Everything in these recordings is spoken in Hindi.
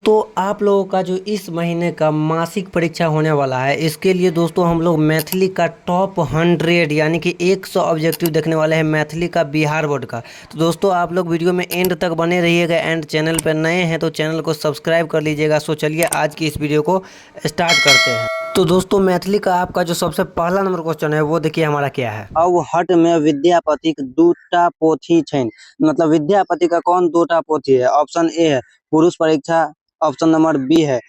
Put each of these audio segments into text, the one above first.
तो आप लोगों का जो इस महीने का मासिक परीक्षा होने वाला है, इसके लिए दोस्तों हम लोग मैथिली का टॉप 100 यानी कि 100 ऑब्जेक्टिव देखने वाले हैं मैथिली का बिहार बोर्ड का। तो दोस्तों आप लोग वीडियो में एंड तक बने रहिएगा। एंड चैनल पर नए हैं तो चैनल को सब्सक्राइब कर लीजिएगा। सो चलिए आज की इस वीडियो को स्टार्ट करते हैं। तो दोस्तों मैथिली का आपका जो सबसे पहला नंबर क्वेश्चन है वो देखिए हमारा क्या है। अब हट में विद्यापति के दूटा पोथी छैन। मतलब विद्यापति का कौन दूटा पोथी है? ऑप्शन ए है पुरुष परीक्षा, ऑप्शन नंबर बी है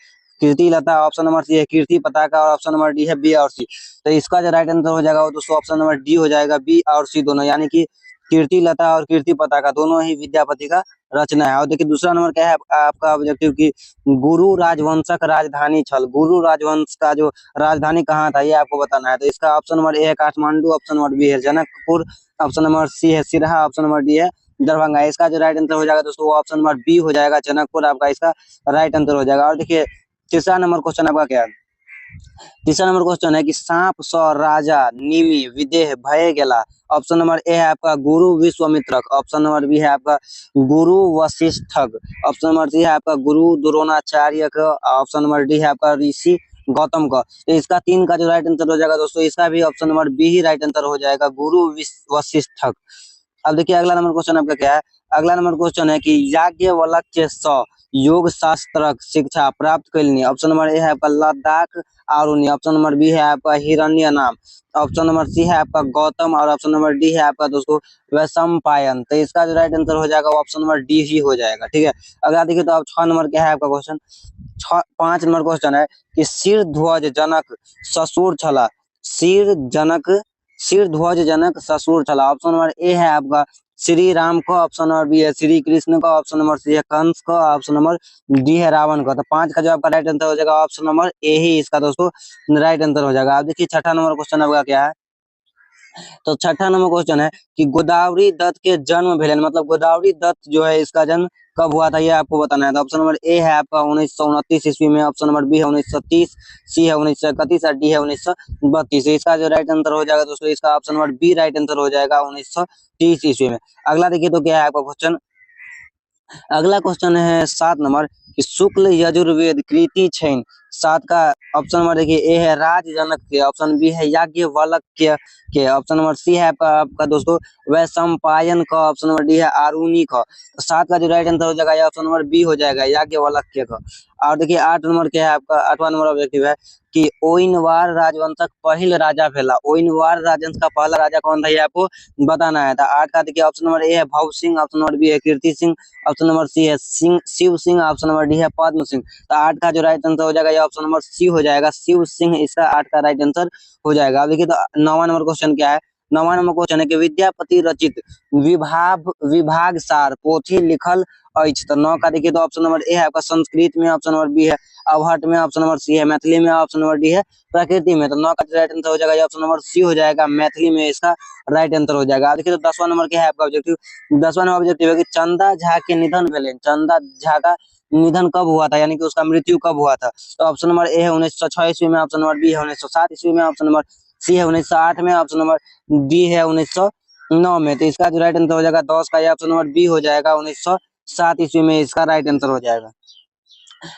कीर्ति लता, ऑप्शन नंबर सी है कीर्ति पताका और ऑप्शन नंबर डी है बी और सी। तो इसका जो राइट आंसर हो जाएगा वो दोस्तों ऑप्शन नंबर डी हो जाएगा, बी और सी दोनों, यानी कि कीर्ति लता और कीर्ति पताका दोनों ही विद्यापति का रचना है। और देखिए दूसरा नंबर क्या है आपका ऑब्जेक्टिव की गुरु राजवंशक राजधानी छल। गुरु राजवंश का जो राजधानी कहाँ था ये आपको बताना है। तो इसका ऑप्शन नंबर ए है काठमांडू, ऑप्शन नंबर बी है जनकपुर, ऑप्शन नंबर सी है सिरहा, ऑप्शन नंबर डी है दरभंगा। इसका जो राइट आंसर हो जाएगा दोस्तों वो ऑप्शन नंबर बी हो जाएगा, जनकपुर आपका इसका राइट आंसर हो जाएगा। और देखिए तीसरा नंबर क्वेश्चन आपका क्या है? तीसरा नंबर क्वेश्चन है कि सांप स राजा निमि विदेह भय गेला। ऑप्शन नंबर ए है आपका गुरु विश्वामित्रक, ऑप्शन नंबर बी है आपका गुरु वशिष्ठक, ऑप्शन नंबर सी है आपका गुरु द्रोणाचार्य का, ऑप्शन नंबर डी है आपका ऋषि गौतम का। तो इसका तीन का जो राइट आंसर हो जाएगा दोस्तों इसका भी ऑप्शन नंबर बी ही राइट आंसर हो जाएगा, गुरु वशिष्ठक। अब देखिए अगला नंबर क्वेश्चन आपका क्या है? अगला नंबर क्वेश्चन है कि याज्ञवल्क्य स योग शास्त्रक शिक्षा प्राप्त कैलनी। ऑप्शन नंबर ए है आपका Ladakh Aruni, option number B है आपका हिरण्य नाम, ऑप्शन नंबर सी है आपका गौतम और ऑप्शन नंबर डी है आपका दोस्तों वैशंपायन। तो इसका जो राइट आंसर हो जाएगा वो ऑप्शन नंबर डी ही हो जाएगा। ठीक है, अगला देखिए तो अब 6 नंबर क्या है आपका क्वेश्चन? 5 नंबर क्वेश्चन है कि सिर ध्वज जनक ससुर छला। सिर ध्वज जनक ससुर छला। ऑप्शन नंबर ए है आपका श्री राम का, ऑप्शन नंबर बी है श्री कृष्ण का, ऑप्शन नंबर सी है कंस का, ऑप्शन नंबर डी है रावण का। तो 5 का जो आपका राइट आंसर हो जाएगा ऑप्शन नंबर ए ही इसका दोस्तों राइट आंसर हो जाएगा। अब देखिए छठा नंबर क्वेश्चन आपका क्या है? तो छठा नंबर क्वेश्चन है कि गोदावरी दत्त के जन्म भेलन। मतलब गोदावरी दत्त जो है इसका जन्म कब हुआ था ये आपको बताना है। तो ऑप्शन नंबर ए है आपका 1929 ईस्वी में, ऑप्शन नंबर बी है 1930, सी है 1931 और डी है 1932। इसका जो राइट आंसर हो जाएगा दोस्तों इसका option number B right answer हो जाएगा 1930 ईस्वी में। अगला देखिए तो क्या है आपका क्वेश्चन? अगला क्वेश्चन है 7 नंबर कि शुक्ल यजुर्वेद कृति छैन। 7 का ऑप्शन नंबर देखिए ए है राज जनक के, ऑप्शन बी है याज्ञवल्क्य के, ऑप्शन नंबर सी है आपका दोस्तों वैशंपायन का, ऑप्शन नंबर डी है आरुणि का। तो 7 का जो राइट आंसर हो जाएगा ये ऑप्शन नंबर बी हो जाएगा, याज्ञवल्क्य का। और देखिए 8 नंबर क्या है आपका? 8वां नंबर ऑब्जेक्टिव है कि ओइनवार राजवंशक पहल राजा भेला। ओइनवार राजवंश का पहला राजा कौन था ये आपको बताना है। तो 8 का देखिए ऑप्शन नंबर ए है भव सिंह, ऑप्शन नंबर बी है Kirti Singh, option number C है Shiv Singh, option number D है पद्म सिंह। तो 8 का जो राइट आंसर हो जाएगा ये ऑप्शन नंबर सी हो जाएगा, शिव सिंह इसका 8 का राइट आंसर हो जाएगा। अब देखिए तो 9वां नंबर क्वेश्चन क्या है? 9वां नंबर क्वेश्चन है कि विद्यापति रचित विभाग सार पोथी लिखल अछि। तो 9 का देखिए तो ऑप्शन नंबर ए है आपका संस्कृत में, ऑप्शन नंबर बी है अवहट में, ऑप्शन नंबर सी है मैथिली में, ऑप्शन नंबर डी है प्रकृति में। तो 9 का राइट आंसर हो जाएगा ये ऑप्शन नंबर सी हो जाएगा, मैथिली में इसका राइट आंसर हो जाएगा। देखिए तो 10वां नंबर क्या है आपका ऑब्जेक्टिव? 10वां नंबर ऑब्जेक्टिव है कि चंदा झा के निधन भेले। चंदा झा का निधन कब हुआ था यानी कि उसका मृत्यु कब हुआ था? तो ऑप्शन नंबर ए है 1906 ईस्वी में, ऑप्शन नंबर बी है 1907 ईस्वी में, ऑप्शन नंबर सी है 1908 में, ऑप्शन नंबर डी है 1909 में। तो इसका जो राइट आंसर हो जाएगा 10 का ये ऑप्शन नंबर बी हो जाएगा, 1907 ईस्वी में इसका राइट आंसर हो जाएगा।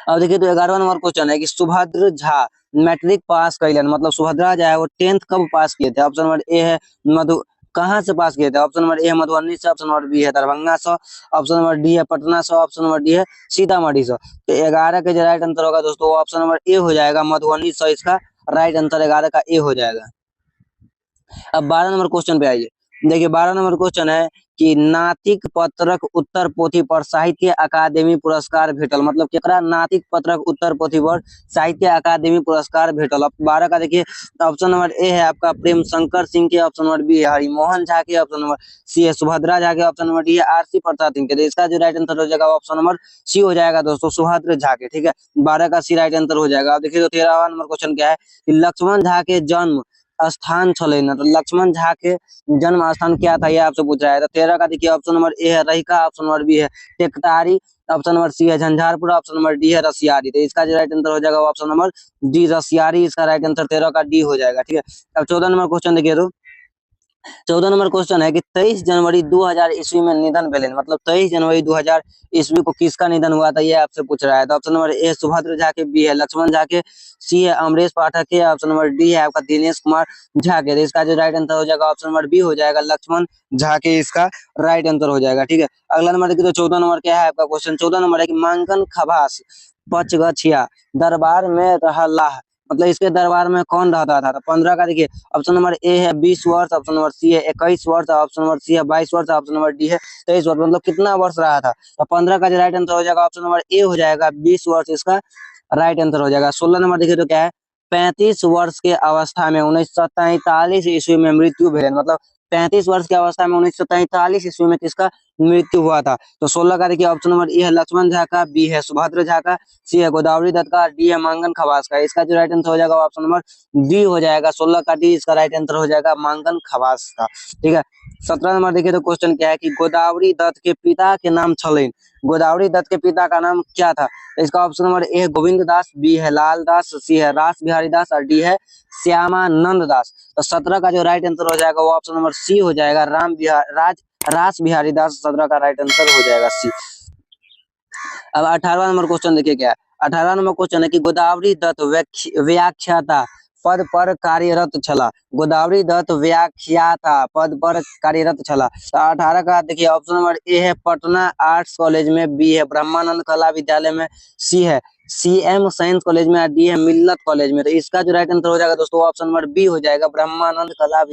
अब देखिए तो 11वां नंबर क्वेश्चन है कि सुभद्र झा मैट्रिक पास कैलन। मतलब सुभद्रा जो है वो 10th कब पास किए थे? ऑप्शन नंबर ए है मधु कहाँ से पास किए थे? ऑप्शन नंबर ए है मधुबनी से, ऑप्शन नंबर बी है दरभंगा से, ऑप्शन नंबर डी है पटना से, ऑप्शन नंबर डी है सीतामढ़ी से। तो 11 का जो राइट आंसर होगा दोस्तों ऑप्शन नंबर ए हो जाएगा, मधुबनी से इसका राइट आंसर 11 का ए हो जाएगा। अब 12 नंबर क्वेश्चन पे आइए। देखिए 12 नंबर क्वेश्चन है कि नातिक पत्रक उत्तर पोथी पर साहित्य अकादमी पुरस्कार भेटल। मतलब केकरा नातिक पत्रक उत्तर पोथी पर साहित्य अकादमी पुरस्कार भेटल? अब 12 का देखिए ऑप्शन नंबर ए है आपका प्रेम शंकर सिंह के, ऑप्शन नंबर बी है हरिमोहन झा के, ऑप्शन नंबर सी है सुभद्रा झा के, ऑप्शन नंबर डी है आरसी प्रसाद सिंह के। तो इसका जो राइट आंसर हो जाएगा ऑप्शन नंबर सी हो जाएगा दोस्तों, सुभद्रा झा के। ठीक है, 12 का सी राइट आंसर हो जाएगा। अब देखिए तो 13वां नंबर क्वेश्चन क्या है कि लक्ष्मण झा के जन्म स्थान छले न। तो लक्ष्मण झा के जन्म स्थान क्या था ये आपसे पूछ रहा है। तो 13 का देखिए ऑप्शन नंबर ए है रहिका, ऑप्शन नंबर बी है टेकटारी, ऑप्शन नंबर सी है झंझारपुर, ऑप्शन नंबर डी है रसियारी। तो इसका जो राइट आंसर हो जाएगा ऑप्शन नंबर डी रसियारी, इसका राइट आंसर 13 का डी हो जाएगा। ठीक है, अब 14 नंबर क्वेश्चन देखिए तो 14 नंबर क्वेश्चन है कि 23 जनवरी 2000 ईस्वी में निधन भेलन, मतलब 23 जनवरी 2000 ईस्वी को किसका निधन हुआ था, ये आपसे पूछ रहा है। तो option number A Subhadra Jha के, बी है लक्ष्मण झा के, सी है अमरेश पाठक के, ऑप्शन नंबर डी है आपका दिनेश कुमार झा के। तो इसका जो राइट आंसर हो जाएगा ऑप्शन नंबर बी हो जाएगा, लक्ष्मण झा के इसका राइट आंसर हो जाएगा। ठीक है, अगला नंबर देखिए, तो 14 नंबर क्या है आपका क्वेश्चन। 14 नंबर है कि मांगन खबास पचगछिया दरबार में रहला, मतलब इसके दरबार में कौन रहता था। तो 15 का देखिए, ऑप्शन नंबर ए है 20 वर्ष, ऑप्शन नंबर सी है 21 वर्ष, ऑप्शन नंबर सी है 22 वर्ष, ऑप्शन नंबर डी है 23 वर्ष, मतलब कितना वर्ष रहा था। तो 15 का जो राइट आंसर हो जाएगा ऑप्शन नंबर ए हो जाएगा, 20 वर्ष इसका राइट आंसर हो जाएगा। 16 नंबर देखिए तो क्या है, 35 वर्ष के अवस्था में 1943 ईस्वी में मृत्यु भेल, मतलब 35 वर्ष की अवस्था में 1943 ईस्वी में किसका मृत्यु हुआ था। तो 16 का देखिए, ऑप्शन नंबर ए है लक्ष्मण झा का, बी है सुभद्र झा का, सी है गोदावरी दत्त का, डी है मांगन खवास का। इसका जो राइट आंसर हो जाएगा ऑप्शन नंबर डी हो जाएगा, 16 का डी इसका राइट आंसर हो जाएगा, मांगन खवास का। ठीक है, 17 नंबर देखिए तो क्वेश्चन क्या है कि गोदावरी दत्त के पिता के नाम छलेन, गोदावरी दत्त के पिता का नाम क्या था। तो इसका ऑप्शन नंबर ए है गोविंद दास, बी है लाल दास, सी है रास बिहारी दास और डी है श्यामानंद दास। तो 17 का जो राइट आंसर हो जाएगा वो ऑप्शन नंबर सी हो जाएगा, रास बिहारी दास 17 का राइट आंसर हो जाएगा सी। अब 18वां नंबर क्वेश्चन देखिए क्या है। 18वां नंबर क्वेश्चन है कि गोदावरी दत्त व्याख्याता पद पर कार्यरत छला, गोदावरी दत्त व्याख्याता पद पर कार्यरत छला। तो 18 का देखिए, ऑप्शन नंबर ए है पटना आर्ट्स कॉलेज में, बी है ब्रह्मानंद कला विद्यालय में, सी है सीएम साइंस कॉलेज में, डी है मिल्लत कॉलेज में। तो इसका जो राइट आंसर हो जाएगा दोस्तों ऑप्शन नंबर बी हो जाएगा, ब्रह्मानंद कला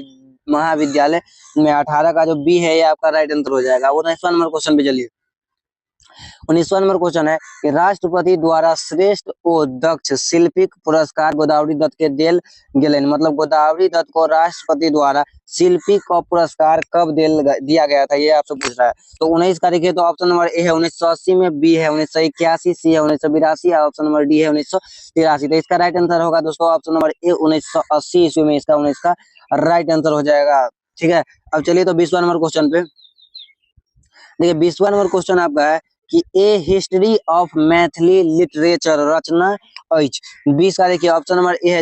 महाविद्यालय में। 18 का जो बी है ये आपका राइट आंसर हो जाएगा। 19वां नंबर क्वेश्चन पे चलिए। 19वां नंबर क्वेश्चन है कि राष्ट्रपति द्वारा श्रेष्ठ ओ दक्ष शिल्पी पुरस्कार गोदावरी दत्त के देल गेलन, मतलब गोदावरी दत्त को राष्ट्रपति द्वारा शिल्पी का पुरस्कार कब दिया गया था, ये आपसे पूछ रहा है। तो 19 का देखिए, तो ऑप्शन नंबर ए है 1980 में, बी है 1981, सी है 1982, ऑप्शन नंबर डी है 1983। तो इसका राइट आंसर होगा दोस्तों ऑप्शन नंबर ए 1980 ईस्वी में इसका 19 का राइट आंसर हो जाएगा। ठीक है, अब चलिए तो 20वां नंबर क्वेश्चन पे देखिए। 20वां नंबर क्वेश्चन आपका है कि a history of Maithili literature रचना एच। 20 का देखिए, ऑप्शन नंबर ए है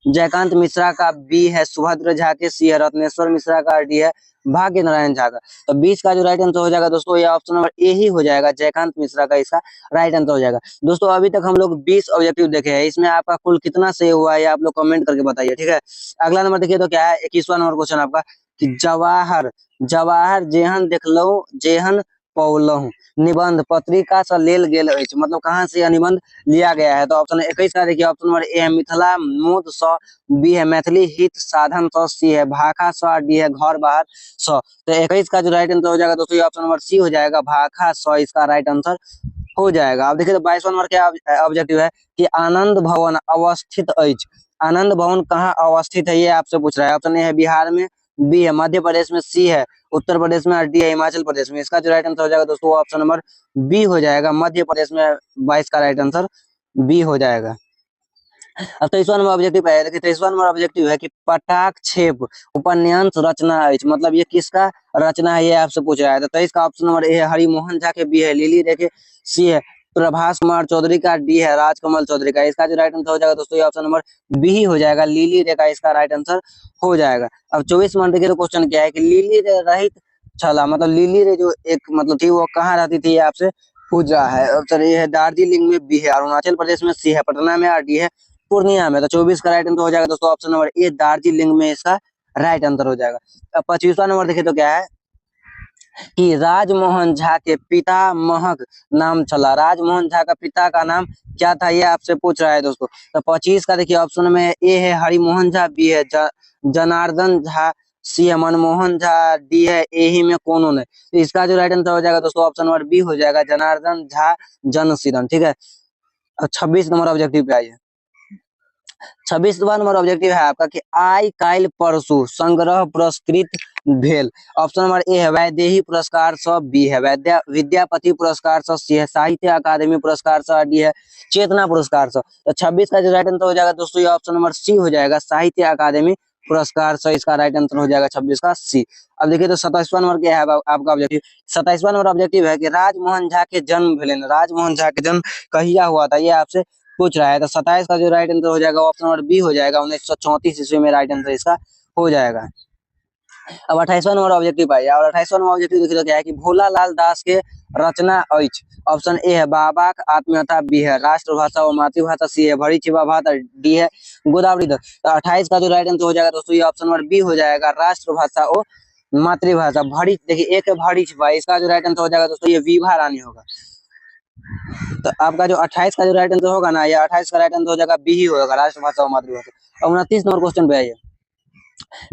जयकांत मिश्रा का, बी है सुभद्र झा के, सी है रत्नेश्वर मिश्रा का, डी है भाग्य नारायण झा का। तो 20 का जो राइट आंसर हो जाएगा दोस्तों ये ऑप्शन नंबर ए ही हो जाएगा, जयकांत मिश्रा का इसका राइट आंसर हो जाएगा। दोस्तों अभी तक हम लोग 20 ऑब्जेक्टिव देखे हैं, इसमें आपका कुल कितना सही हुआ है आप लोग कमेंट करके बताइए। ठीक है, अगला नंबर देखिए तो क्या है, 21वां नंबर क्वेश्चन आपका कि जवाहर जवाहर जेहन देखलहु जेहन पौलहु निबंध पत्रिका से लेल गेल अछि, मतलब कहाँ से यह निबंध लिया गया है। तो ऑप्शन 21 का देखिए, ऑप्शन नंबर ए है मिथिला मोद स, बी है मैथिली हित साधन स, सी है भाखा स, डी है घर बाहर स। तो 21 का जो राइट आंसर हो जाएगा दोस्तों ये ऑप्शन नंबर सी हो जाएगा, भाखा स इसका राइट आंसर हो जाएगा। अब देखिए तो 22वां नंबर क्या ऑब्जेक्टिव है कि आनंद भवन अवस्थित अछि, आनंद भवन कहाँ अवस्थित है ये आपसे पूछ रहा है। ऑप्शन ए है बिहार में, बी है मध्य प्रदेश में, सी है उत्तर प्रदेश में और डी है हिमाचल प्रदेश में। इसका जो राइट आंसर हो जाएगा दोस्तों ऑप्शन नंबर बी हो जाएगा, मध्य प्रदेश में 22 का राइट आंसर बी हो जाएगा। अब 23वां नंबर ऑब्जेक्टिव है, देखिए 23वां नंबर ऑब्जेक्टिव है कि पटाक्षेप उपन्यास रचना है, मतलब ये किसका रचना है ये आपसे पूछ रहा है। तो 23 का ऑप्शन नंबर ए है हरिमोहन झा के, बी है लिली रे के, सी है प्रभास कुमार चौधरी का, डी है राजकमल चौधरी का। इसका जो राइट आंसर हो जाएगा दोस्तों ये ऑप्शन नंबर बी ही हो जाएगा, लिली रे का इसका राइट आंसर हो जाएगा। अब 24 नंबर देखिए तो क्वेश्चन क्या है कि लिली रे रहित छला, मतलब लिली रे जो एक मतलब थी वो कहाँ रहती थी ये आपसे पूछ रहा है। ऑप्शन ए है दार्जिलिंग में, बी है अरुणाचल प्रदेश में, सी है पटना में और डी है पूर्णिया में। तो 24 का राइट आंसर हो जाएगा दोस्तों ऑप्शन नंबर ए दार्जिलिंग में इसका राइट आंसर हो जाएगा। अब 25वां नंबर देखिए तो क्या है कि राजमोहन झा के पिता महक नाम चला, राजमोहन झा का पिता का नाम क्या था ये आपसे पूछ रहा है दोस्तों। तो 25 का देखिए, ऑप्शन में ए है हरिमोहन झा, बी है जनार्दन झा, सी है मनमोहन झा, डी है एही में कोनो ने। तो इसका जो राइट आंसर हो जाएगा दोस्तों ऑप्शन नंबर बी हो जाएगा, जनार्दन झा जनसीदन। ठीक है, अब 26 नंबर ऑब्जेक्टिव पे आइए। 26वां नंबर ऑब्जेक्टिव है आपका कि आई काल परसू संग्रह पुरस्कृत भेल। ऑप्शन नंबर ए है वैदेही पुरस्कार स, बी है विद्यापति पुरस्कार स, सी है साहित्य अकादमी पुरस्कार स, डी है चेतना पुरस्कार स। तो 26 का जो राइट आंसर हो जाएगा दोस्तों ये ऑप्शन नंबर सी हो जाएगा, साहित्य अकादमी पुरस्कार से इसका राइट आंसर हो जाएगा 26 का सी। अब देखिए तो 27वां नंबर क्या है आपका ऑब्जेक्टिव। 27वां नंबर ऑब्जेक्टिव है कि राजमोहन झा के जन्म भेलन, राजमोहन झा के जन्म कहिया हुआ था ये आपसे पूछ रहा है। तो 27 का जो राइट आंसर हो जाएगा ऑप्शन नंबर बी हो जाएगा, 1934 ईस्वी में राइट आंसर इसका हो जाएगा। अब 28वां नंबर ऑब्जेक्टिव पाइए और 28वां नंबर ऑब्जेक्टिव देखिए तो क्या है कि भोला लाल दास के रचना अछि। ऑप्शन ए है बाबाक आत्मीयता, बी है राष्ट्रभाषा व मातृभाषा, सी है भरी चिबा भात और डी है गोदावरी दत्त। तो 28 का जो राइट आंसर हो जाएगा दोस्तों ये ऑप्शन नंबर बी हो जाएगा, राष्ट्रभाषा और मातृभाषा। भरी देखिए एक है भरी छिपा, इसका जो राइट आंसर हो जाएगा दोस्तों ये विभा रानी होगा। तो आपका जो 28 का जो राइट आंसर होगा ना, ये 28 का राइट आंसर हो जाएगा बी ही होगा, राष्ट्रभाषा और मातृभाषा। 29 नंबर क्वेश्चन पे आइए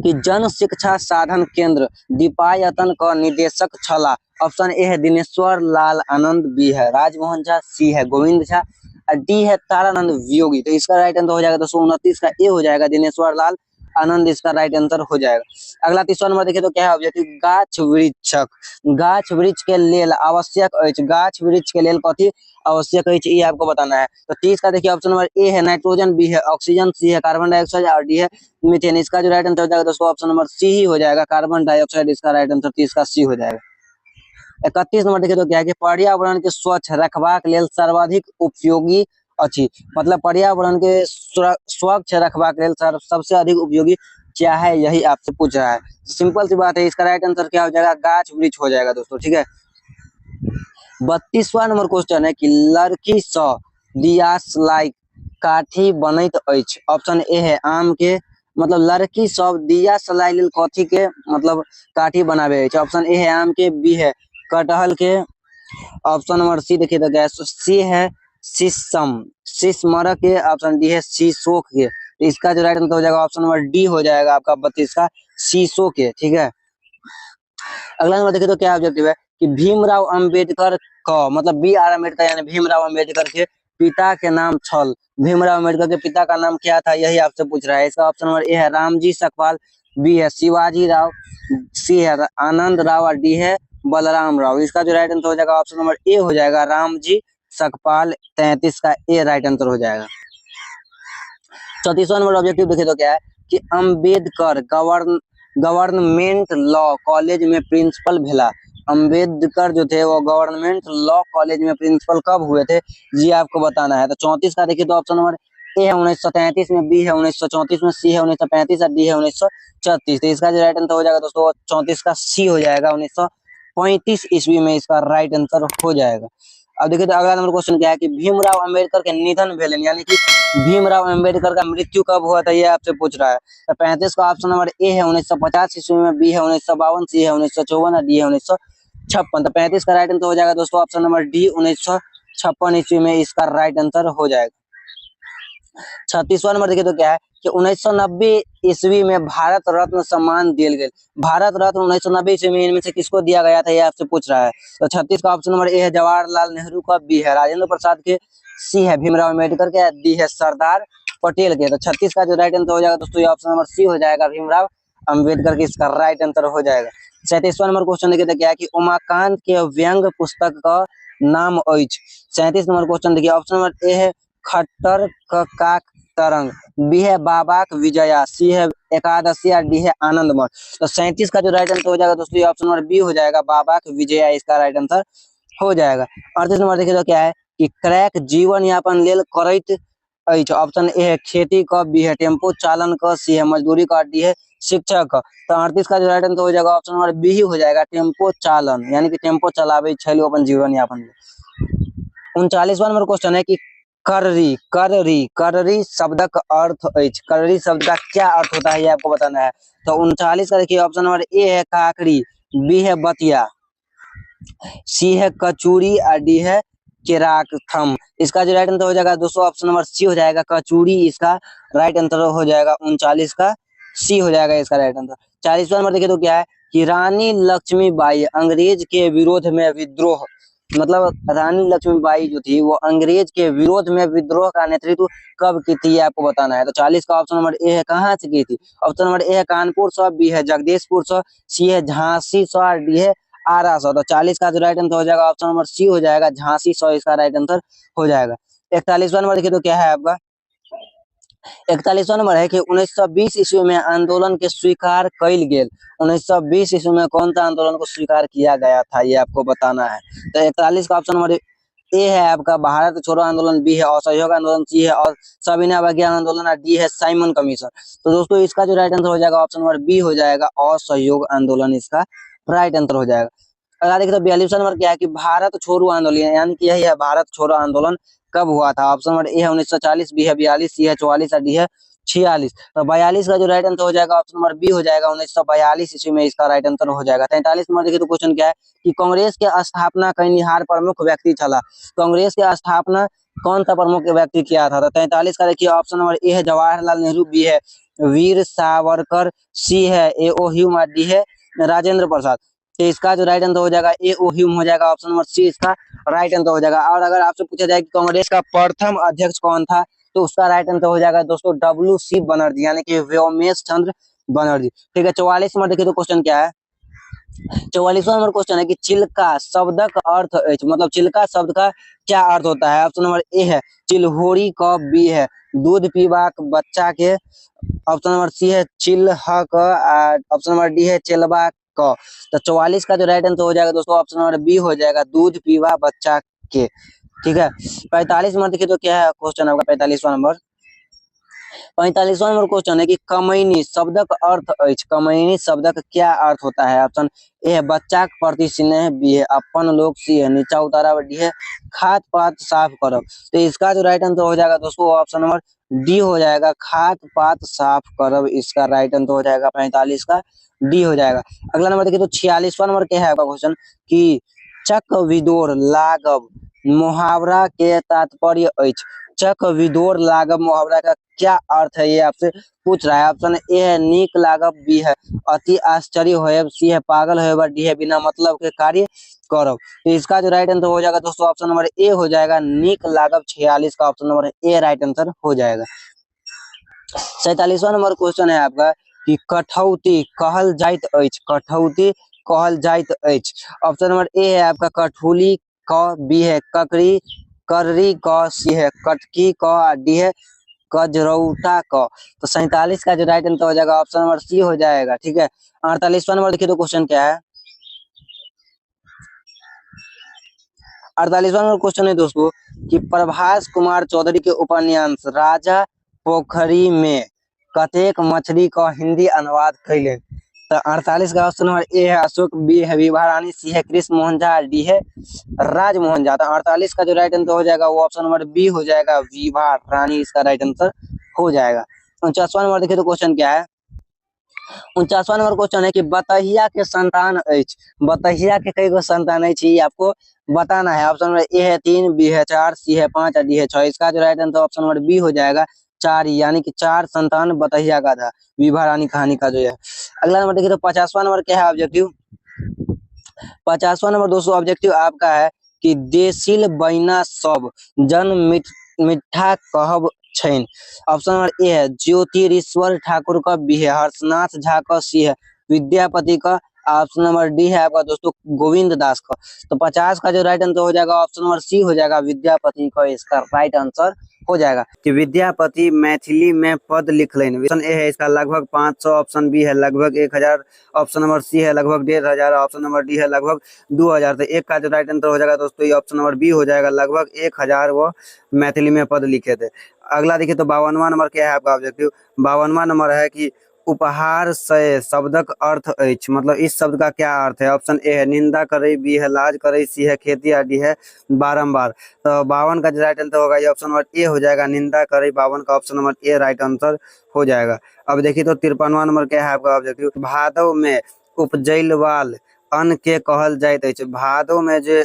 कि जन शिक्षा साधन केंद्र दीपायतन का निदेशक छला। ऑप्शन ए है दिनेश्वर लाल आनंद, बी है राजमोहन झा, सी है गोविंद झा और डी है तारानंद वियोगी। तो इसका राइट आंसर हो जाएगा दोस्तों 29 का ए हो जाएगा, दिनेश्वर लाल आनंद इसका राइट आंसर हो जाएगा। अगला 30वां नंबर देखिए तो क्या है ऑब्जेक्टिव, गाछ वृक्षक गाछ वृक्ष के लेल आवश्यक अछि। गाछ वृक्ष के लेल कथी आवश्यक है ये आपको बताना है। तो 30 का देखिए ऑप्शन नंबर ए है नाइट्रोजन, बी है ऑक्सीजन, सी है कार्बन डाइऑक्साइड और डी है मीथेन। इसका जो राइट आंसर हो जाएगा दोस्तों ऑप्शन नंबर सी ही हो जाएगा, कार्बन डाइऑक्साइड इसका राइट आंसर 30 का सी हो जाएगा। 31 नंबर देखिए तो क्या है कि पर्यावरण के स्वच्छ रखबाक लेल सर्वाधिक उपयोगी अछि। मतलब पर्यावरण के स्वच्छ रखबाक लेल सबसे अधिक उपयोगी क्या है, यही आपसे पूछ रहा है। सिंपल सी बात है, इसका राइट आंसर क्या हो जाएगा, गाछ वृक्ष हो जाएगा दोस्तों, ठीक है। 32वां नंबर क्वेश्चन है कि लड़की स दियास लाइक काठी बनैत अछि। ऑप्शन ए है आम के, मतलब लड़की सब दिया सलाई लेल कथी के मतलब काठी बनावे अछि। ऑप्शन ए है आम के, बी है कटहल के, ऑप्शन नंबर सी देखिए तो गैस सी है शीशम शीशमर के, ऑप्शन डी है शीशोक के। तो इसका जो राइट आंसर हो जाएगा ऑप्शन नंबर डी हो जाएगा आपका 32 का शीशो के, ठीक है। अगला नंबर देखिए तो क्या ऑब्जेक्टिव है कि भीमराव अंबेडकर का मतलब बी आर अम्बेडकर यानी भीमराव अंबेडकर के पिता के नाम छल। भीमराव अंबेडकर के पिता का नाम क्या था, यही आपसे पूछ रहा है। इसका ऑप्शन नंबर ए है रामजी सकपाल, बी है शिवाजी राव, सी है आनंद राव और डी है बलराम राव। इसका जो राइट आंसर हो जाएगा ऑप्शन नंबर ए हो जाएगा, रामजी सकपाल। 33 का ए राइट आंसर हो जाएगा। 34वां नंबर ऑब्जेक्टिव देखिए तो क्या है कि अम्बेडकर गवर्नमेंट लॉ कॉलेज में प्रिंसिपल भेला। अम्बेडकर जो थे वो गवर्नमेंट लॉ कॉलेज में प्रिंसिपल कब हुए थे, ये आपको बताना है। तो 34 का देखिए तो ऑप्शन नंबर ए है 1933 में, बी है 1934 में, सी है 1935 और डी है 1936। तो इसका जो राइट आंसर हो जाएगा दोस्तों 34 का सी हो जाएगा, 1935 ईस्वी में इसका राइट आंसर हो जाएगा। अब देखिए तो अगला नंबर क्वेश्चन क्या है कि भीमराव अंबेडकर के निधन भेलन यानी कि भीमराव अंबेडकर का मृत्यु कब हुआ था, ये आपसे पूछ रहा है। तो 35 का ऑप्शन नंबर ए है 1950 ईस्वी में, बी है 1952, सी है 1954 और डी है 1956। तो 35 का राइट आंसर हो जाएगा दोस्तों ऑप्शन नंबर डी 1956 ईस्वी में इसका राइट आंसर हो जाएगा। 36वां नंबर देखिए तो क्या है कि 1990 ईस्वी में भारत रत्न सम्मान दिया गया। भारत रत्न 1990 ईस्वी में इनमें से किसको दिया गया था, ये आपसे पूछ रहा है। तो 36 का ऑप्शन नंबर ए है जवाहरलाल नेहरू का, बी है राजेंद्र प्रसाद के, सी है भीमराव अम्बेडकर के, डी है सरदार पटेल के। तो 36 का जो राइट आंसर हो जाएगा दोस्तों ये ऑप्शन नंबर सी हो जाएगा, भीमराव अम्बेडकर के इसका राइट आंसर हो जाएगा। 37वां नंबर क्वेश्चन देखिए क्या है कि उमाकांत के व्यंग पुस्तक का नाम अछि। 37 नंबर क्वेश्चन देखिए ऑप्शन नंबर ए है खट्टर काक तरंग, बी है बाबाक विजया, सी है एकादशी और डी है आनंदमठ। तो 37 का जो राइट आंसर हो जाएगा दोस्तों ये ऑप्शन नंबर बी हो जाएगा, बाबाक विजया इसका राइट आंसर हो जाएगा। 38 नंबर देखिए तो क्या है कि क्रैक जीवन यापन लेल करैत अछि। ऑप्शन ए है खेती का, बी है टेम्पो चालन का, सी है मजदूरी का, डी है शिक्षक का। तो 38 का जो राइट आंसर हो जाएगा ऑप्शन नंबर बी ही हो जाएगा, टेम्पो चालन यानी कि टेम्पो चलावे छल अपन जीवन यापन। 39वां नंबर क्वेश्चन है कि कररी कररी कररी शब्द का अर्थ अछि। कररी शब्द का क्या अर्थ होता है ये आपको बताना है। तो 39 का देखिए ऑप्शन नंबर ए है काकरी, बी है बतिया, सी है कचूरी और डी है केराकथम। इसका जो राइट आंसर हो जाएगा दोस्तों ऑप्शन नंबर सी हो जाएगा, कचूरी इसका राइट आंसर हो जाएगा। 39 का सी हो जाएगा इसका राइट आंसर। 40वां नंबर देखिए तो क्या है कि रानी लक्ष्मीबाई अंग्रेज के विरोध में विद्रोह, मतलब रानी लक्ष्मीबाई जो थी वो अंग्रेज के विरोध में विद्रोह का नेतृत्व कब की थी, आपको बताना है। तो 40 का ऑप्शन नंबर ए है कहाँ से की थी। ऑप्शन नंबर ए है कानपुर से, बी है जगदीशपुर से, सी है झांसी से और डी है आरा से। तो 40 का जो राइट आंसर हो जाएगा ऑप्शन नंबर सी हो जाएगा, झांसी से इसका राइट आंसर हो जाएगा। 41वां नंबर देखिए तो क्या है आपका 41वां नंबर है कि 1920 ईस्वी में आंदोलन के स्वीकार कइल गेल। 1920 ईस्वी में कौन सा आंदोलन को स्वीकार किया गया था, ये आपको बताना है। तो 41 का ऑप्शन नंबर ए है आपका भारत छोड़ो आंदोलन, बी है असहयोग आंदोलन, सी है और सविनय अवज्ञा आंदोलन और डी है साइमन कमीशन। तो दोस्तों इसका जो राइट आंसर हो जाएगा ऑप्शन नंबर बी हो जाएगा, असहयोग आंदोलन इसका राइट आंसर हो जाएगा। अगला देखिए तो 42वां नंबर क्या है कि भारत छोड़ो आंदोलन, यानी कि यही है भारत छोड़ो आंदोलन कब हुआ था। ऑप्शन नंबर ए है 1940, बी है 42, सी है 44 और डी है 46। तो 42 का जो राइट आंसर हो जाएगा ऑप्शन नंबर बी हो जाएगा, 1942 ईस्वी में इसका राइट आंसर हो जाएगा। 43 नंबर देखिए तो क्वेश्चन क्या है कि कांग्रेस के स्थापना कनिहार प्रमुख व्यक्ति छला। कांग्रेस के स्थापना कौन सा प्रमुख व्यक्ति किया था। तो 43 का देखिए ऑप्शन नंबर ए है जवाहरलाल नेहरू, बी है वीर सावरकर, सी है ए.ओ. ह्यूम और डी है राजेंद्र प्रसाद। तो इसका जो राइट आंसर हो जाएगा ए.ओ. ह्यूम हो जाएगा, ऑप्शन नंबर सी इसका राइट आंसर हो जाएगा। और अगर आपसे पूछा जाए कि कांग्रेस का प्रथम अध्यक्ष कौन था, तो उसका राइट आंसर हो जाएगा दोस्तों डब्ल्यू.सी. बनर्जी, यानी कि व्योमेश चंद्र बनर्जी। ठीक है, 44 नंबर देखिए तो क्वेश्चन क्या है। 44वां नंबर क्वेश्चन है कि चिल्का शब्दक अर्थ अछि, मतलब चिल्का शब्द का क्या अर्थ होता है। ऑप्शन नंबर ए है चिल्होरी क, बी है दूध पीबाक बच्चा के, ऑप्शन नंबर सी है चिल्ह क, ऑप्शन नंबर डी है चिलबा क। तो 44 का जो राइट आंसर हो जाएगा दोस्तों ऑप्शन नंबर बी हो जाएगा, दूध पीवा बच्चा के। ठीक है, 45 नंबर देखिए तो क्या है क्वेश्चन आपका 45वां नंबर। 45वां नंबर क्वेश्चन है कि कमैनी शब्दक अर्थ अछि, कमैनी शब्दक क्या अर्थ होता है। ऑप्शन ए है बच्चा के प्रति स्नेह, बी है अपन लोग, सी है नीचा उतारा, डी है खाद पात साफ करब। तो इसका जो राइट आंसर हो जाएगा दोस्तों ऑप्शन नंबर डी हो जाएगा, खाद पात साफ करब इसका राइट आंसर हो जाएगा, 45 का डी हो जाएगा। अगला नंबर देखिए तो 46वां नंबर क्या है आपका क्वेश्चन कि चक विदोर लागब मुहावरा के तात्पर्य अछि। चक विदोर लागब मुहावरा का क्या अर्थ है, ये आपसे पूछ रहा है। ऑप्शन ए है नीक लागब, बी है अति आश्चर्य होयब, सी है पागल होयब, डी है बिना मतलब के कार्य करब। तो इसका जो राइट आंसर हो जाएगा दोस्तों ऑप्शन नंबर ए हो जाएगा, नीक लागब। 46 का option number A right answer हो जाएगा। 47वां नंबर क्वेश्चन है आपका कि कठौती कहल जाइत अछि, कठौती कहल जाइत अछि। ऑप्शन नंबर ए है आपका कठौली क, बी है ककरी कररी क, सी है कटकी क, डी है कजरौटा क। तो 47 का जो राइट आंसर हो जाएगा ऑप्शन नंबर सी हो जाएगा। ठीक है, 48वां नंबर देखिए तो क्वेश्चन क्या है। 48वां नंबर क्वेश्चन है दोस्तों कि प्रभास कुमार चौधरी के उपन्यास राजा पोखरी में कतेक मछली का हिंदी अनुवाद कैले। तो 48 का ऑप्शन नंबर ए है अशोक, बी है विभा रानी, सी है कृष्ण मोहन झा, डी है राजमोहन झा। तो 48 का जो राइट आंसर हो जाएगा वो ऑप्शन नंबर बी हो जाएगा, विभा रानी इसका राइट आंसर हो जाएगा। 49वां नंबर देखिए तो क्वेश्चन क्या है। 49वां नंबर क्वेश्चन है कि बतहिया के संतान अछि, बतहिया के कई गो संतान अछि ये आपको बताना है। ऑप्शन नंबर ए है 3, बी है 4, सी है 5 और डी है 6। इसका जो right answer option number B हो जाएगा 4, यानी कि 4 संतान बतहिया का था विभा रानी कहानी का जो है। अगला नंबर देखिए तो 50वां नंबर क्या है ऑब्जेक्टिव। 50वां नंबर दोस्तों ऑब्जेक्टिव आपका है कि देसिल बैना सब जन मिठा कहब छैन। ऑप्शन नंबर ए है ज्योतिरीश्वर ठाकुर का, बी है हर्षनाथ झा का, सी है विद्यापति का, ऑप्शन नंबर डी है आपका दोस्तों गोविंद दास का। तो 50 का जो राइट आंसर हो जाएगा ऑप्शन नंबर सी हो जाएगा, विद्यापति का इसका राइट आंसर हो जाएगा। कि विद्यापति मैथिली में पद लिखलेन। ऑप्शन ए है इसका लगभग 500, ऑप्शन बी है लगभग 1000, ऑप्शन नंबर सी है लगभग 1500, ऑप्शन नंबर डी है लगभग 2000। तो एक का जो राइट आंसर हो जाएगा दोस्तों ये ऑप्शन नंबर बी हो जाएगा, लगभग 1000 वो मैथिली में पद लिखे थे। अगला देखिए तो 52वां नंबर क्या है आपका ऑब्जेक्टिव। 52वां नंबर है कि उपहार से शब्दक अर्थ अछि, मतलब इस शब्द का क्या अर्थ है। ऑप्शन ए है निंदा करे, बी है लाज करे, सी है खेती और डी है बारंबार। तो 52 का जो राइट आंसर होगा ये ऑप्शन नंबर ए हो जाएगा, निंदा करे। 52 का option number A right answer हो जाएगा। अब देखिए तो 53वां नंबर क्या है आपका ऑब्जेक्टिव। भादव में उपजैल वाल अन्न के कहल जाइत अछि, भादव में जो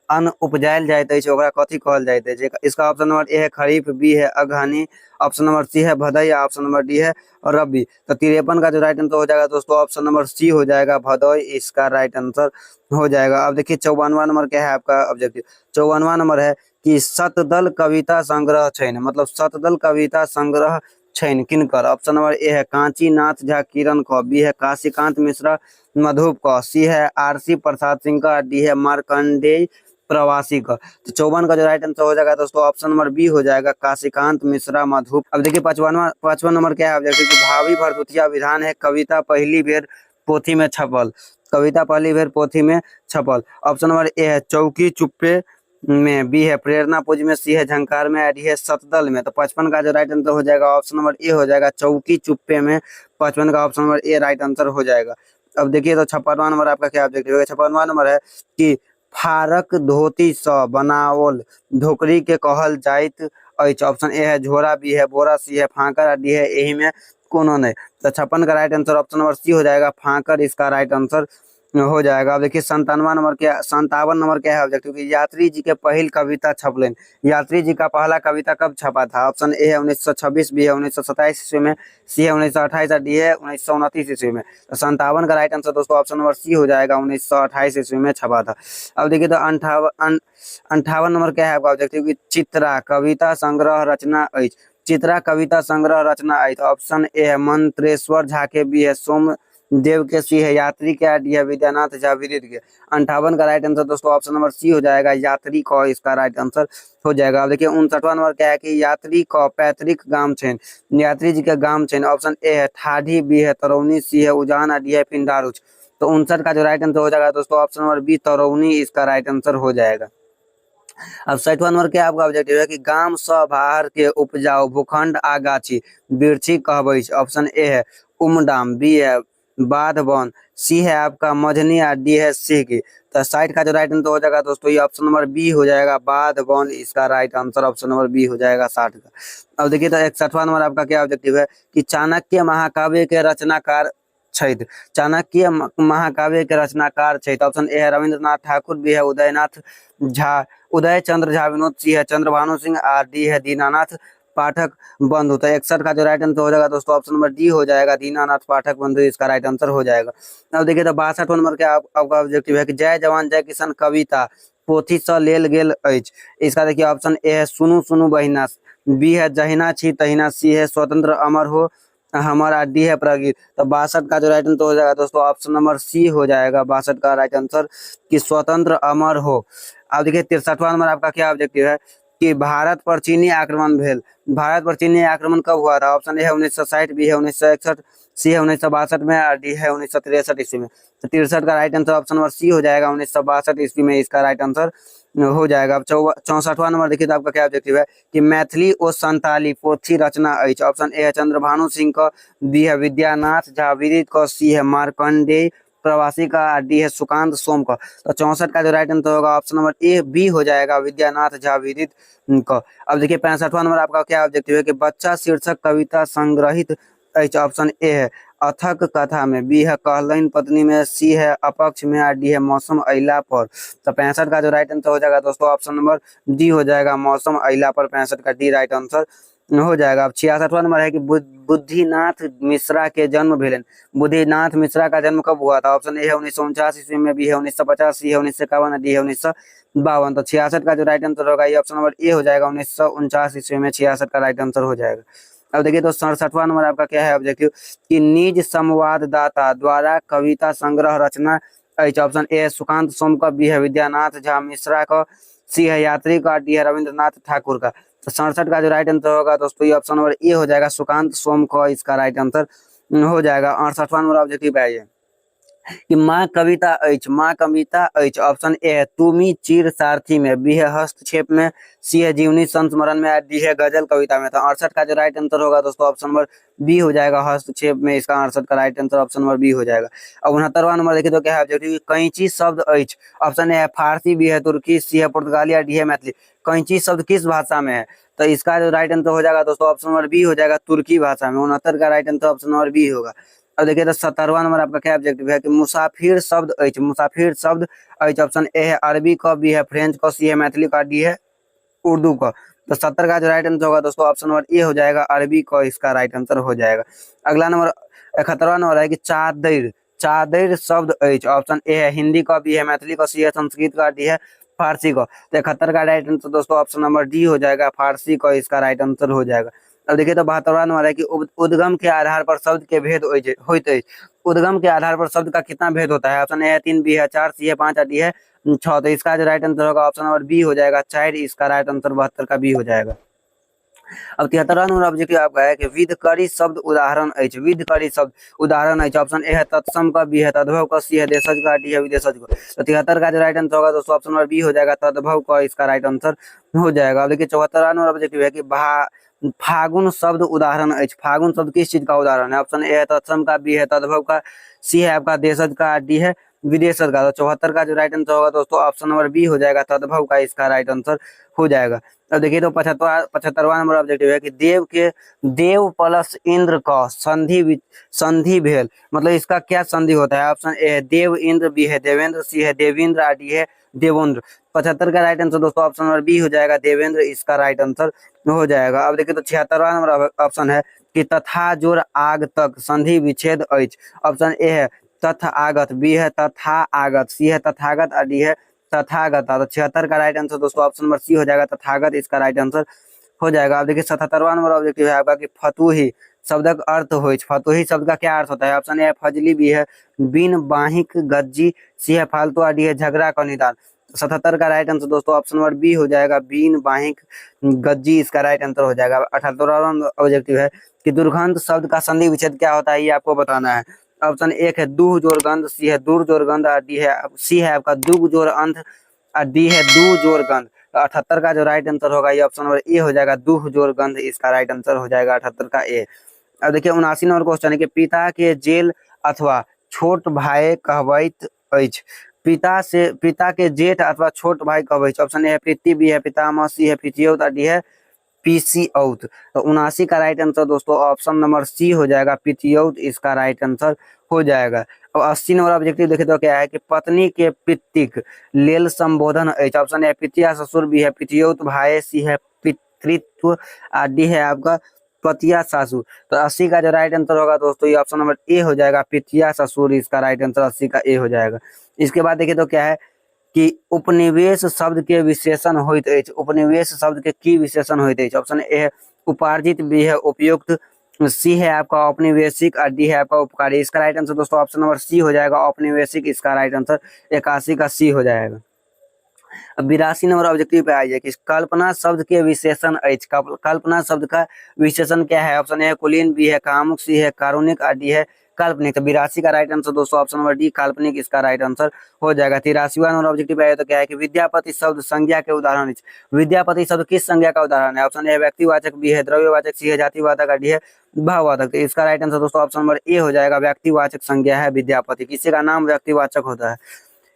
अन्न उपजायल जाइत अछि ओकरा कथी कहल जाइत अछि। इसका ऑप्शन नंबर ए है खरीफ, बी है अगहनी, ऑप्शन नंबर सी है भदई, ऑप्शन नंबर डी है रबी। तो 53 का जो राइट आंसर हो जाएगा दोस्तों ऑप्शन नंबर सी हो जाएगा, भदई इसका राइट आंसर हो जाएगा। अब देखिए 54वां नंबर क्या है आपका ऑब्जेक्टिव। 54वां नंबर है कि शतदल कविता संग्रह छैन, मतलब शतदल कविता संग्रह छैन किनकर। ऑप्शन नंबर ए है कांचीनाथ झा किरण क, बी है काशीकांत मिश्रा मधुप क, सी है आरसी प्रसाद सिंह का, डी है मार्कंडेय प्रवासी का। तो 54 का जो राइट आंसर हो जाएगा दोस्तों ऑप्शन नंबर बी हो जाएगा, काशीकांत मिश्रा मधुप। अब देखिए 55वां नंबर क्या है ऑब्जेक्टिव कि भावी भरदुतिया विधान है कविता पहली बेर पोथी में छपल, कविता पहली बेर पोथी में छपल। ऑप्शन नंबर ए है चौकी चुप्पे में, बी है प्रेरणा पुंज में, सी है झंकार में, डी है सतदल में। तो 55 का जो राइट आंसर हो जाएगा ऑप्शन नंबर ए हो जाएगा चौकी चुप्पे में। 55 का option number A right answer हो जाएगा। अब देखिए तो 56वां नंबर आपका क्या ऑब्जेक्टिव है। 56वां नंबर है कि फारक धोती स बनावल धोकरी के कहल जाइत अछि। ऑप्शन ए है झोरा, बी है बोरा, सी है फांकर, डी है एही में कोनो नहीं। तो 56 का right answer option number C हो जाएगा फांकर, इसका राइट आंसर हो जाएगा। अब देखिए 57 नंबर क्या है ऑब्जेक्टिव की यात्री जी के पहल कविता छपलेन। यात्री जी का पहला कविता कब छपा था। ऑप्शन ए है 1926, बी है 1927 ईस्वी में, सी है 1928 और डी है 1929 ईस्वी में। तो 57 का राइट आंसर दोस्तों ऑप्शन नंबर सी हो जाएगा 1928 ईस्वी में छपा था। अब देखिए तो 58 नंबर क्या है आपका ऑब्जेक्टिव की चित्रा कविता संग्रह रचना अछि। चित्रा कविता संग्रह रचना अछि। ऑप्शन ए है मंत्रेश्वर झा के, बी है सोम देव के, सी है यात्री के, डी है विद्यानाथ झा विदित के। 58 का राइट आंसर दोस्तों ऑप्शन नंबर सी हो जाएगा यात्री को, इसका राइट आंसर हो जाएगा। अब देखिए 59वां नंबर क्या है कि यात्री को पैतृक गाम छेन। यात्री जी के गाम छेन। ऑप्शन ए है ठाठी, बी है तरौनी, सी है उजान, डी है पिंडारुच। तो 59 का जो राइट आंसर हो जाएगा दोस्तों ऑप्शन नंबर बी तरौनी, इसका राइट आंसर हो जाएगा। अब 60वां नंबर क्या आपका ऑब्जेक्टिव है कि गाम स बाहर के उपजाऊ भूखंड आ गाछी वृक्षी कहबै छै। ऑप्शन ए है उमडाम, बी है बाधवन, सी है आपका मझनी और डी है सिहगी। तो 60 का जो राइट आंसर हो जाएगा दोस्तों ये ऑप्शन नंबर बी हो जाएगा बाधवन, इसका right answer option number B हो जाएगा 60 का। अब देखिए तो 61वां नंबर आपका क्या ऑब्जेक्टिव है कि चाणक्य महाकाव्य के रचनाकार छथि। चाणक्य महाकाव्य के रचनाकार छथि। ऑप्शन ए है रविंद्रनाथ ठाकुर, बी है उदयनाथ झा, उदय चंद्र झा विनोद, सी है चंद्रभानु सिंह और डी है दीनानाथ पाठक बंधु। तो 61 का जो राइट आंसर हो जाएगा दोस्तों ऑप्शन नंबर डी हो जाएगा दीनानाथ पाठक बंधु, इसका राइट आंसर हो जाएगा। अब देखिए तो 62वां नंबर क्या आपका ऑब्जेक्टिव है कि जय जवान जय किसान कविता पोथी स लेल गेल अछि। इसका देखिए ऑप्शन ए है सुनु सुनु बहिना, बी है जहिना छी तहिना, सी है स्वतंत्र अमर हो हमारा, डी है प्रगीत। तो 62 का जो राइट आंसर हो जाएगा दोस्तों ऑप्शन नंबर सी हो जाएगा 62 का राइट आंसर कि स्वतंत्र अमर हो। अब देखिए 63वां नंबर आपका क्या ऑब्जेक्टिव है कि भारत पर चीनी आक्रमण भेल। भारत पर चीनी आक्रमण कब हुआ था। ऑप्शन ए है 1960, बी है 1961, सी है 1962 में और डी है 1963 ईस्वी में। तो 63 का right answer option number C हो जाएगा 1962 ईस्वी में, इसका राइट आंसर हो जाएगा। अब 64वां नंबर देखिए तो आपका क्या ऑब्जेक्टिव है कि मैथिली और संताली पोथी रचना अछि। ऑप्शन ए है चंद्रभानु सिंह का, बी है विद्यानाथ झा विदित का, सी है मार्कंडेय प्रवासी का, डी है सुकांत सोम का। तो 64 का जो राइट आंसर होगा ऑप्शन नंबर ए बी हो जाएगा विद्यानाथ झा विदित का। अब देखिए 65वां नंबर आपका क्या ऑब्जेक्टिव है कि बच्चा शीर्षक कविता संग्रहित अछि। ऑप्शन ए है अथक कथा में, बी है कहलैन पत्नी में, सी है अपक्ष में और डी है मौसम अइला पर। तो 65 का जो राइट आंसर हो जाएगा दोस्तों ऑप्शन नंबर डी हो जाएगा मौसम अइला पर। 65 का डी राइट आंसर हो जाएगा। अब 66वां नंबर है कि बुद्धिनाथ मिश्रा के जन्म भेलन। बुद्धिनाथ मिश्रा का जन्म कब हुआ था। ऑप्शन ए है 1949 ईस्वी में, बी है 1950, सी है 1951, डी है 1952। तो 66 का जो राइट आंसर होगा ये ऑप्शन नंबर ए हो जाएगा 1949 ईस्वी में। 66 का राइट आंसर हो जाएगा। अब देखिए तो 67वां नंबर आपका क्या है ऑब्जेक्टिव कि निज संवाददाता द्वारा कविता संग्रह रचना अछि। ऑप्शन ए सुकांत सोम का, बी है विद्यानाथ झा मिश्रा का, सी है यात्री का, डी है रविंद्रनाथ ठाकुर का। तो 67 का जो राइट आंसर होगा दोस्तों ये ऑप्शन नंबर ए हो जाएगा सुकांत सोम का, इसका राइट आंसर हो जाएगा। 68वां नंबर ऑब्जेक्टिव है ये कि माँ कविता अछि। माँ कविता अछि। ऑप्शन ए है तुमी चिर सारथी में, बी है हस्तक्षेप में, सी है जीवनी संस्मरण में, डी है गजल कविता में। तो 68 का जो राइट आंसर होगा दोस्तों ऑप्शन नंबर बी हो जाएगा हस्तक्षेप में, इसका 68 का right answer option number B हो जाएगा। अब 69वां नंबर देखिए तो क्या है ऑब्जेक्टिव कैंची शब्द अछि। ऑप्शन ए है फारसी, बी है तुर्की, सी है पुर्तगाली, डी है मैथिली। कैंची शब्द किस भाषा में है। तो इसका जो राइट आंसर हो जाएगा दोस्तों ऑप्शन नंबर बी हो जाएगा तुर्की भाषा में। 69 का right answer option number B होगा। अब देखिए तो 70वां नंबर आपका क्या ऑब्जेक्टिव है कि मुसाफिर शब्द अछि। मुसाफिर शब्द अछि। ऑप्शन ए है अरबी का, बी है फ्रेंच का, सी है मैथिली का, डी है उर्दू का। तो 70 का जो राइट आंसर होगा दोस्तों ऑप्शन नंबर ए हो जाएगा अरबी का, इसका राइट आंसर हो जाएगा। अगला नंबर 71वां नंबर है कि चादर। चादर शब्द अछि। ऑप्शन ए है हिंदी का, बी है मैथिली का, सी है संस्कृत का, डी है फारसी का। तो 71 का राइट आंसर दोस्तों ऑप्शन नंबर डी हो जाएगा फारसी का, इसका राइट आंसर हो जाएगा। अब देखिए तो 72वां नंबर है कि उद्गम के आधार पर शब्द के भेद होते हैं। उद्गम के आधार पर शब्द का कितना भेद होता है। ऑप्शन ए है 3, बी है 4, सी है 5, डी है 6। तो इसका जो राइट आंसर होगा ऑप्शन नंबर बी हो जाएगा 4, इसका राइट आंसर 72 का बी हो जाएगा। अब 73वां नंबर ऑब्जेक्टिव आपका है कि विधकरी शब्द उदाहरण अछि। विधकरी शब्द उदाहरण अछि। ऑप्शन ए है तत्सम का, बी है तद्भव का, सी है देशज का, डी है विदेशज का। तो 73 का जो राइट आंसर होगा दोस्तों ऑप्शन नंबर बी हो जाएगा, तद्भव का इसका राइट आंसर हो जाएगा। अब देखिए 74वां नंबर ऑब्जेक्टिव है कि फागुन शब्द उदाहरण अछि। फागुन शब्द किस चीज का उदाहरण है? ऑप्शन ए है तत्सम का, बी है तद्भव का, सी है आपका देशज का, डी है विदेशज का। तो 74 का जो राइट आंसर होगा दोस्तों ऑप्शन नंबर बी हो जाएगा, तद्भव का इसका राइट आंसर हो जाएगा। अब देखिए तो 75वां नंबर ऑब्जेक्टिव है कि देव प्लस इंद्र का संधि भेल, मतलब इसका क्या संधि होता है? ऑप्शन ए है देव इंद्र, बी है देवेंद्र, सी है देवेंद्र और डी है देवेंद्र। 75 का राइट आंसर दोस्तों ऑप्शन नंबर बी हो जाएगा, देवेंद्र इसका राइट आंसर हो जाएगा। अब देखिए तो 76वां नंबर ऑप्शन है कि तथा जोड़ आग तक संधि विच्छेद अछि। ऑप्शन ए है तथ आगत, बी है तथा आगत, सी है तथागत और डी है तथागत। तो 76 का राइट आंसर दोस्तों ऑप्शन नंबर सी हो जाएगा, तथागत इसका राइट आंसर हो जाएगा। अब देखिए 77वां नंबर ऑब्जेक्टिव है आपका कि फतुही शब्दक अर्थ होय। फतुही शब्द का क्या अर्थ होता है? ऑप्शन ए फजली, बी है बिन बाहिक गज्जी, सी है फालतू और डी है झगड़ा का निदान। 77 का राइट आंसर दोस्तों ऑप्शन नंबर बी हो जाएगा, बीन बाहिक गज्जी इसका राइट आंसर हो जाएगा। 78वां ऑब्जेक्टिव है कि दुर्गंध शब्द का संधि विच्छेद क्या होता है, ये आपको बताना है। ऑप्शन एक है दूह जोड़ गंध, सी है दूर जोड़ गंध और डी है सी है आपका दुग जोड़ अंध और डी है दू जोड़ गंध। तो 78 का जो राइट आंसर होगा ये ऑप्शन नंबर ए हो जाएगा, दूह जोड़ गंध इसका राइट आंसर हो जाएगा 78 का ए। अब देखिए 79 नंबर क्वेश्चन है कि पिता के जेल अथवा छोट भाई कहबैत अछि। पिता के जेठ अथवा छोट भाई कहबैत। ऑप्शन ए है पितृ, बी है पितामह, सी है पितियौत और डी है पीसी औत। तो 79 का राइट आंसर दोस्तों ऑप्शन नंबर सी हो जाएगा, पितियौत इसका राइट आंसर हो जाएगा। अब 80 नंबर ऑब्जेक्टिव देखे तो क्या है कि पत्नी के पितृक लेल संबोधन अछि। ऑप्शन ए पितिया ससुर, बी है पितियौत भाई, सी है पितृत्व और डी है आपका पतिया सासू। तो 80 का जो राइट आंसर होगा दोस्तों ये ऑप्शन नंबर ए हो जाएगा, पितिया ससुर इसका राइट आंसर 80 का ए हो जाएगा। इसके बाद देखिए तो क्या है कि उपनिवेश शब्द के विशेषण होइत अछि। उपनिवेश शब्द के की विशेषण होइत अछि? ऑप्शन ए है उपार्जित, बी है उपयुक्त, सी है आपका औपनिवेशिक और डी है आपका उपकारी। इसका राइट आंसर दोस्तों ऑप्शन नंबर सी हो जाएगा, औपनिवेशिक इसका राइट आंसर 81 का सी हो जाएगा। अब 82 नंबर ऑब्जेक्टिव पे आ जाए कि कल्पना शब्द के विशेषण अछि। कल्पना शब्द का विशेषण क्या है? ऑप्शन ए है कुलीन, बी है कामुक, सी है कारुणिक और डी है काल्पनिक। तो 82 का राइट आंसर दोस्तों ऑप्शन नंबर डी काल्पनिक इसका राइट आंसर हो जाएगा। 83वां नंबर ऑब्जेक्टिव पे आया तो क्या है कि विद्यापति शब्द संज्ञा के उदाहरण है। विद्यापति शब्द किस संज्ञा का उदाहरण है? ऑप्शन ए व्यक्तिवाचक, बी है द्रव्यवाचक, सी है जातिवाचक और डी है भाववाचक। तो इसका राइट आंसर दोस्तों ऑप्शन नंबर ए हो जाएगा, व्यक्तिवाचक संज्ञा है विद्यापति। किसी का नाम व्यक्तिवाचक होता है।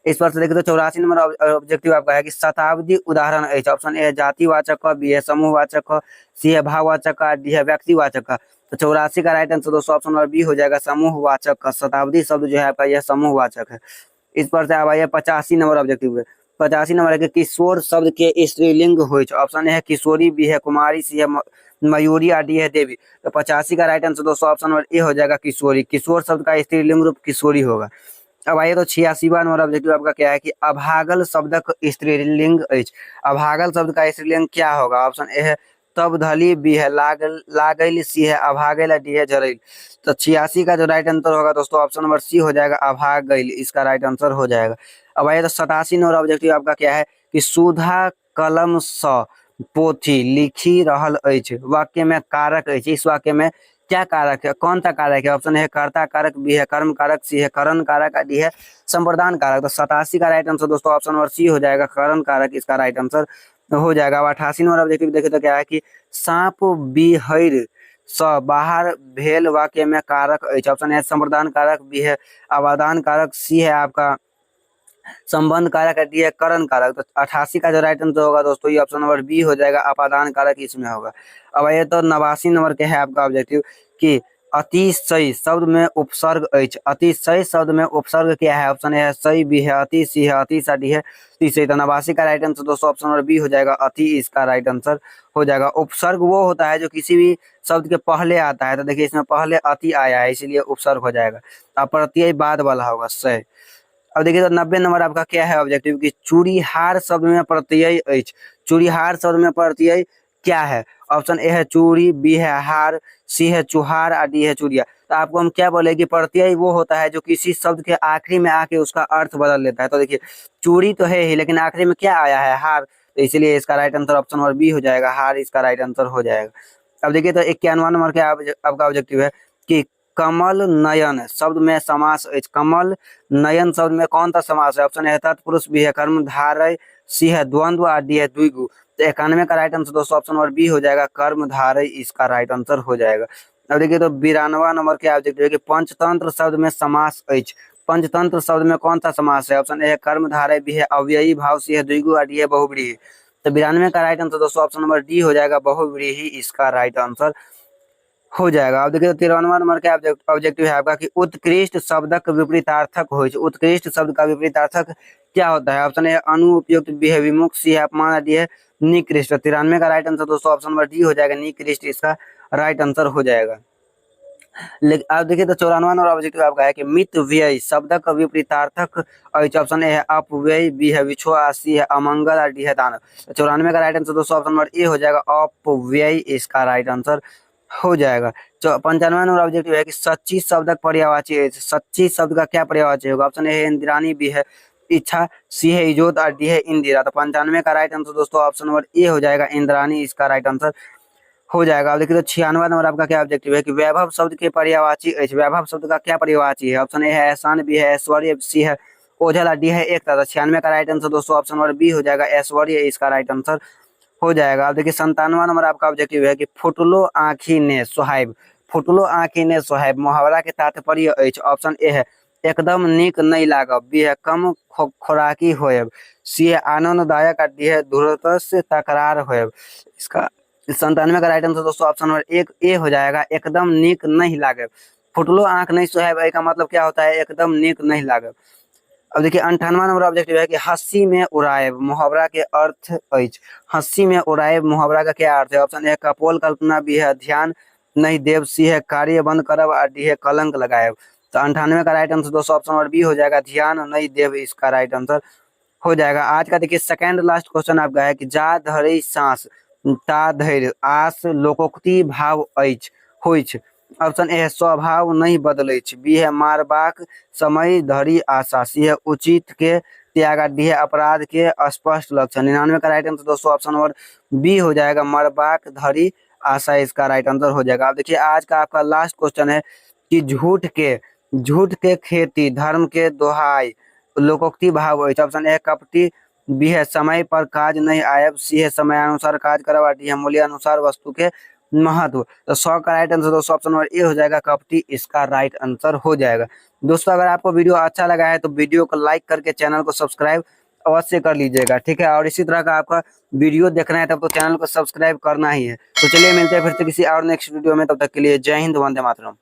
इस पर से देखें तो 84 नंबर ऑब्जेक्टिव आपका है कि शताब्दी उदाहरण है। ऑप्शन ए है जातिवाचक का, बी है समूहवाचक का, सी है भाववाचक का, डी है व्यक्तिवाचक का। तो 84 का राइट आंसर दोस्तों ऑप्शन नंबर बी हो जाएगा, समूहवाचक का। शताब्दी शब्द जो है आपका यह समूहवाचक है। इस पर से अब आइए 85 नंबर ऑब्जेक्टिव है। 85 नंबर है कि किशोर शब्द के स्त्रीलिंग हो। ऑप्शन ए है किशोरी, बी है कुमारी, सी है मयूरी और डी है देवी। तो 85 का राइट आंसर दोस्तों ऑप्शन नंबर ए हो जाएगा, किशोरी। किशोर शब्द का स्त्रीलिंग रूप किशोरी होगा। अब आइए तो 86वां नंबर ऑब्जेक्टिव आपका क्या है कि अभागल शब्दक स्त्रीलिंग अछि। अभागल शब्द का स्त्रीलिंग क्या होगा? ऑप्शन ए है तब धली, बी है लागल, सी है अभागल, डी है झरैल। तो 86 का जो राइट आंसर होगा दोस्तों ऑप्शन नंबर सी हो जाएगा, अभागल इसका राइट आंसर हो जाएगा। अब आइए तो 87 नंबर ऑब्जेक्टिव आपका क्या है कि सुधा कलम स पोथी लिखी रहल अछि। वाक्य में कारक अछि। इस वाक्य में क्या कारक है? कौन सा कारक है? ऑप्शन है कर्ता कारक, बी है कर्म कारक, सी है करण कारक, डी है संप्रदान कारक। तो 87 का राइट आंसर दोस्तों ऑप्शन नंबर सी हो जाएगा, करण कारक इसका राइट आंसर हो जाएगा। अब 88 नंबर ऑब्जेक्टिव देखे तो क्या है कि सांप बिहैर स बाहर भेल वाक्य में कारक अछि। ऑप्शन है संप्रदान कारक, बी है अवदान कारक, सी है आपका संबंध कारक, डी है करण कारक। तो 88 का जो राइट आंसर होगा दोस्तों ये ऑप्शन नंबर बी हो जाएगा, अपादान कारक इसमें होगा। अब आइए तो 89 नंबर के है आपका ऑब्जेक्टिव कि अतिशय शब्द में उपसर्ग अछि। अतिशय शब्द में उपसर्ग क्या है? ऑप्शन ए है सही, बी है अति, सी है अति, डी है तिशय। तो 89 का राइट आंसर दोस्तों ऑप्शन नंबर बी हो जाएगा, अति इसका राइट आंसर हो जाएगा। उपसर्ग वो होता है जो किसी भी शब्द के पहले आता है। तो देखिए इसमें पहले अति आया है इसलिए उपसर्ग हो जाएगा। अब प्रत्यय बाद वाला होगा सय। अब देखिए तो 90 नंबर आपका क्या है ऑब्जेक्टिव कि चूड़ीहार शब्द में प्रत्यय अछि। चूड़ीहार शब्द में प्रत्यय क्या है? ऑप्शन ए है चूड़ी, बी है हार, सी है चुहार और डी है चूड़िया। तो आपको हम क्या बोले कि प्रत्यय वो होता है जो किसी शब्द के आखिरी में आके उसका अर्थ बदल लेता है। तो देखिए चूड़ी तो है ही लेकिन आखिरी में क्या आया है? हार। तो इसीलिए इसका right answer option number B हो जाएगा, हार इसका राइट आंसर हो जाएगा। अब देखिए तो 91 नंबर के आपका ऑब्जेक्टिव है कि कमल नयन शब्द में समास है। कमल नयन शब्द में कौन सा समास है? ऑप्शन है तत्पुरुष, बी है कर्मधारय, सी है द्वंद्व और डी है द्विगु। तो 91 का राइट आंसर दोस्तों ऑप्शन नंबर बी हो जाएगा, कर्मधारय इसका राइट आंसर हो जाएगा। अब देखिए तो 92 नंबर के ऑब्जेक्टिव है कि पंचतंत्र शब्द में समास है। पंचतंत्र शब्द में कौन सा समास है? ऑप्शन ए है कर्मधारय, बी है अव्ययी भाव, सी है द्विगु और डी है बहुव्रीहि। तो 92 का राइट आंसर दोस्तों ऑप्शन नंबर डी हो जाएगा, बहुव्रीहि इसका राइट आंसर हो जाएगा। अब देखिए 93 नंबर का ऑब्जेक्टिव है आपका कि उत्कृष्ट शब्दक विपरीतार्थक हो। उत्कृष्ट शब्द का विपरीतार्थक क्या होता है? ऑप्शन ए अनुपयुक्त, बी है विमुख, सी है अपमान, डी है निकृष्ट। 93 का राइट आंसर दोस्तों ऑप्शन नंबर डी हो जाएगा, निकृष्ट इसका राइट आंसर हो जाएगा। लेकिन अब देखिए तो 94 नंबर ऑब्जेक्टिव आपका है कि मित व्यय शब्दक विपरीतार्थक। ऑप्शन ए है अपव्यय, बी है विछोह, सी है अमंगल और डी है दानव। 94 का राइट आंसर दोस्तों ऑप्शन नंबर ए हो जाएगा, अपव्यय इसका राइट आंसर हो जाएगा। 95 नंबर ऑब्जेक्टिव है कि सच्ची शब्दक पर्यायवाची है। सच्ची शब्द का क्या पर्यायवाची होगा? ऑप्शन ए है इंद्राणी, बी है इच्छा, सी है इजोत और डी है इंदिरा। तो 95 का राइट आंसर दोस्तों ऑप्शन नंबर ए हो जाएगा, इंद्राणी इसका राइट आंसर हो जाएगा। अब देखिए तो 96 नंबर आपका क्या ऑब्जेक्टिव है कि वैभव शब्द के पर्यायवाची है। वैभव शब्द का क्या पर्यायवाची है? ऑप्शन ए है एहसान, बी है ऐश्वर्य, सी है ओझल और डी है एकता। 96 का राइट आंसर दोस्तों ऑप्शन नंबर बी हो जाएगा, ऐश्वर्य इसका राइट आंसर हो जाएगा। अब देखिए 97 नंबर आपका ऑब्जेक्टिव है कि फुटलो आँखी ने सोहाइब। फुटलो आँखी ने सोहाइब मुहावरा के तात्पर्य है। ऑप्शन ए है एकदम नीक नहीं लागब, बी है कम खोराकी होयब, सी है आनंददायक और डी है दूरता से तकरार होयब। इसका 97 का राइट आंसर दोस्तों ऑप्शन नंबर एक ए हो जाएगा, एकदम नीक नहीं लागब। फुटलो आँख नहीं सोहाइब का मतलब क्या होता है? एकदम नीक नहीं लागब। अब देखिए 98 नंबर ऑब्जेक्टिव है कि हंसी में उड़ाएब मुहावरा के अर्थ है। हंसी में उड़ाएब मुहावरा का क्या अर्थ है? ऑप्शन ए कपोल कल्पना, बी है ध्यान नहीं देव, सी है कार्य बंद करब और डी है कलंक लगाएब। तो 98 का राइट आंसर दोस्तों ऑप्शन नंबर बी हो जाएगा, ध्यान नहीं देव इसका राइट आंसर हो जाएगा। आज का देखिए सेकंड लास्ट क्वेश्चन आपका है कि जा धरि सांस ता धैर्य आस लोकोक्ति भाव अछि होइछ। ऑप्शन ए है स्वभाव नहीं बदलै छै, बी है मारबाक समय धरि आशा, सी है उचित के त्याग, डी है अपराध के स्पष्ट लक्षण। 99 का राइट आंसर दोस्तों ऑप्शन नंबर बी हो जाएगा, मरबाक धरि आशा इसका राइट आंसर हो जाएगा। अब देखिए आज का आपका लास्ट क्वेश्चन है कि झूठ के खेती धर्म के दोहाई लोकोक्ति भाव है। ऑप्शन ए कपटी, बी है समय पर काज नहीं आयब, सी है समयानुसार काज करब, डी है मूल्य अनुसार वस्तु के महत्व। तो 100 का राइट आंसर दोस्तों ऑप्शन नंबर ए हो जाएगा, कपटी इसका राइट आंसर हो जाएगा। दोस्तों अगर आपको वीडियो अच्छा लगा है तो वीडियो को लाइक करके चैनल को सब्सक्राइब अवश्य कर लीजिएगा, ठीक है। और इसी तरह का आपका वीडियो देखना है तब तो चैनल को सब्सक्राइब करना ही है। तो चलिए मिलते हैं फिर से किसी और नेक्स्ट वीडियो में, तब तक के लिए जय हिंद, वंदे मातरम।